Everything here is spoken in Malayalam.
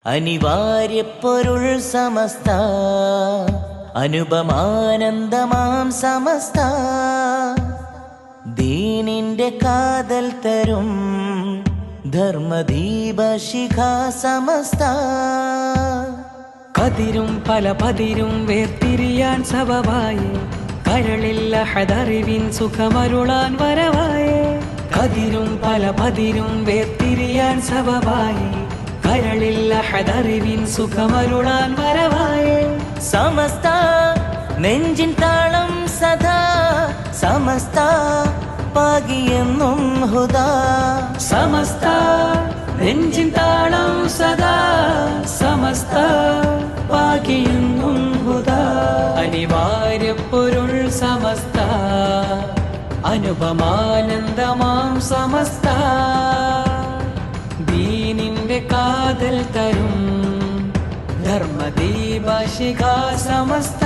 അനിവാര്യ പൊരുൾ സമസ്ത അനുപമാനന്ദമാം സമസ്ത ദീനിന്റെ കാതൽ തരും ധർമ്മദീപ ശിഖ സമസ്ത കതിരും പല പതിരും വേർതിരിയാൻ സബബായേ കരളിൽ അഹദറിവിൻ സുഖമരുളാൻ വരവായേ കതിരും പല പതിരും വേർതിരിയാൻ സബബായേ കരളിൽ അഹദറിവിൻ സുഖമരുളാൻ വരവായേ സമസ്ത നെഞ്ചിൻ താളം സദാ സമസ്ത പാകിയെന്നും ഹുദാ സമസ്ത നെഞ്ചിൻ താളം സദാ സമസ്ത പാകിയെന്നും ഹുദാ അനിവാര്യ പൊരുൾ സമസ്ത അനുപമാനന്ദമാം സമസ്ത ദീനിന്റെ കാതൽ തരും ധർമ്മദീപ ശിഖ സമസ്ത